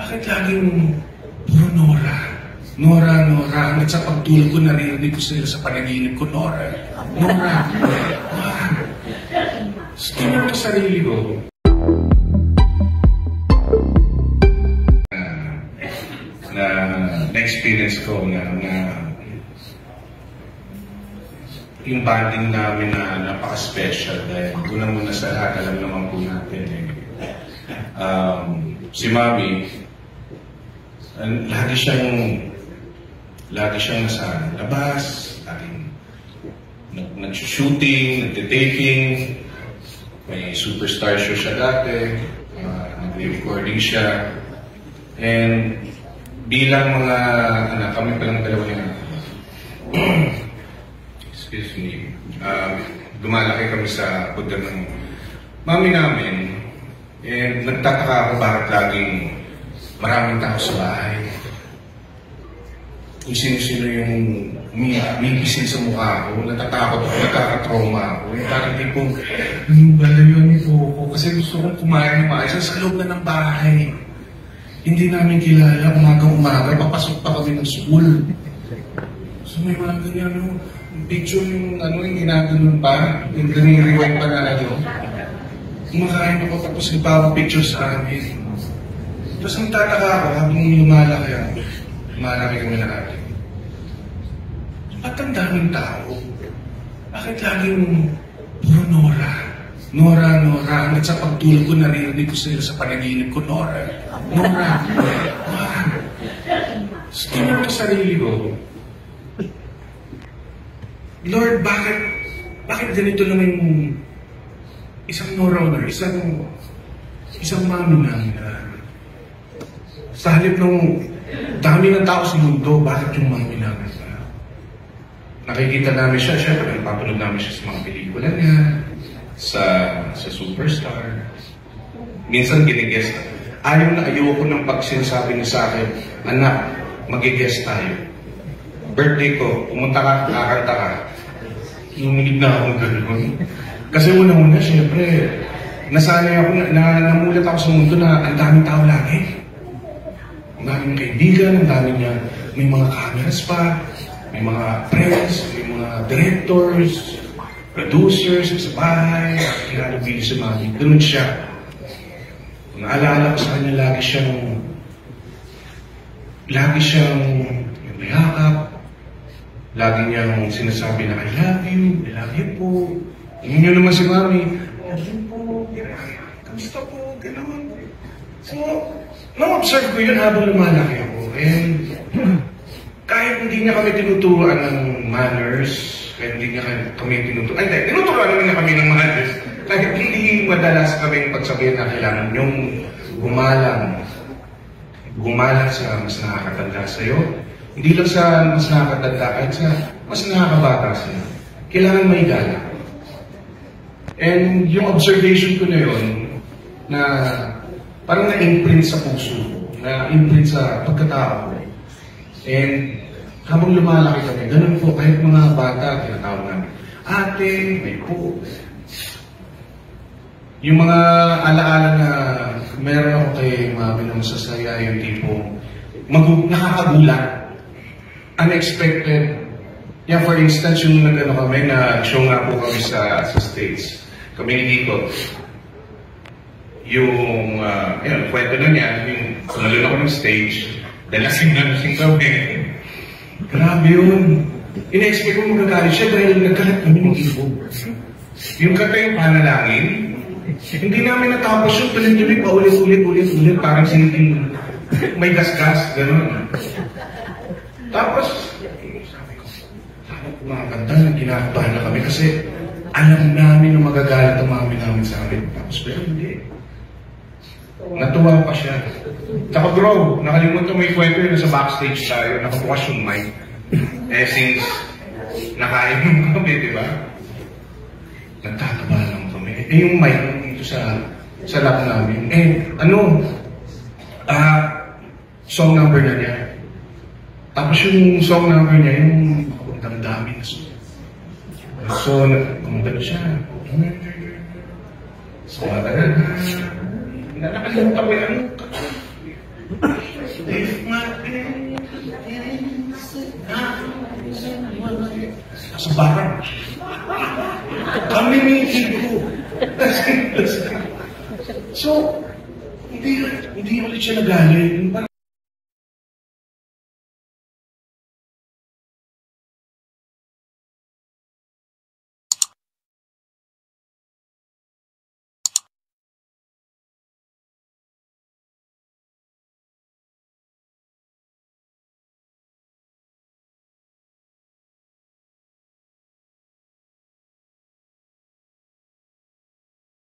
Bakit laging puro Nora? Nora, Nora. Hanggang sa pagtulog ko, naririnig ko sila sa panaginip ko, Nora. Nora. Nora. Tingnan ko sa sarili ko. Na-experience ko na yung bonding namin na napaka-special dahil una muna sa lahat, alam naman po natin si Mami, lagi siyang nasa labas, nag-shooting, nag-taping, may superstar show siya dati, nag-recording siya, and bilang mga anak, kami palang dalawa niya, excuse me, lumalaki kami sa puder ng mami namin, and nagtataka ako bakit laging maraming tao sa bahay. Kung sino-sino yung umiisin sa mukha ko, natatakot ako, nagkakatrauma ako. Yung parang tipong, balayuan po ako kasi gusto kong kumain ng maayos sa loob na ng bahay. Hindi namin kilala, umagang-umaga, papasok pa kami ng school. So may mga ganyan, yung picture yung ginaganon pa, yung ganyan-rewind pa na kumakain ako tapos nagpapapicture sa amin. Tapos ang tataka ako, habang lumalaki kami na natin. Ba't ang daming tao? Bakit laging puro Nora? Nora, Nora. Hanggang sa pagtulog ko, naririnig ko sila sa panaginip ko, Nora. Nora. Nora. Tingnan ko sa sarili ko. Lord, bakit ganito naman yung isang Nora na, isang mami namin na sa halip ng dami ng tao sa mundo, bakit yung mami namin na nakikita namin siya, syempre napapanood namin siya sa mga pelikula niya, sa Superstar. Minsan ginigest. Ayaw ko ng pag sinasabi niya sa akin, anak, mag-guest tayo. Birthday ko, pumunta ka, kakanta ka. Nungilid na akong gano'n. Kasi una-una, syempre, nasanay ako, namulat ako sa mundo na ang daming tao lagi. Ang daming kaibigan, ang daming niya, may mga cameras pa, may mga friends, may mga directors, producers sa bahay, kinalabili sa mami. Ganun siya. Naalala ko sa kanya, lagi siyang mayakap, lagi niyang sinasabi na, I love you po. Tingin niyo naman si mami, I love you po, kamusta po, gano'n. So, na-observe ko yun habang lumalaki ako. And kahit hindi niya kami tinuturuan ng manners, kahit hindi niya kami tinuturuan, tinuturuan naman niya kami ng manners, kahit hindi madalas kaming pagsabihin na kailangan yung gumalang sa mas nakakatanda sa'yo. Hindi lang sa mas nakakatanda, kahit sa mas nakakabata sa'yo. Kailangan may galang. And yung observation ko na yun, na parang na-imprint sa puso, na-imprint sa pagkatao ko. And habang lumalaki kami, ganun po, kahit mga bata, tinatawag namin, ate, may po. Yung mga alaala na meron ako kay mami na masasaya, yung tipong nakakagulat, unexpected. Yeah, for instance, yung nag-show nga po kami sa States. Kami ni Kiko. Yung kwento na niya, yung sunalun ako ng stage, dalasing kami. Grabe yun. Ina-expect ko magagalit siya dahil nagkalat kami ng Kiko. Yung kata yung panalangin, hindi namin natapos yun, tuloy-tuloy pa ulit, parang siniting may gas-gas, gano'n. Tapos, sabi ko, mga kanta na kinakabahan na kami kasi alam namin na magagalit ang mami namin sa amin. Tapos, pero hindi. Natuwa pa siya. Tsaka bro, nakalimutan mo yung kwento yun, sa backstage tayo, nakabukas yung mic. Since nakain yung kami, di ba? Nagtataba lang kami. Yung mic dito sa lap namin. Song number na niya. Tapos yung song number niya, yung damdamin na song. So, kumagano siya. So, nakalimutan ko yan. If my sa barang. Kami ni Ibo. So, hindi ulit siya nagalit.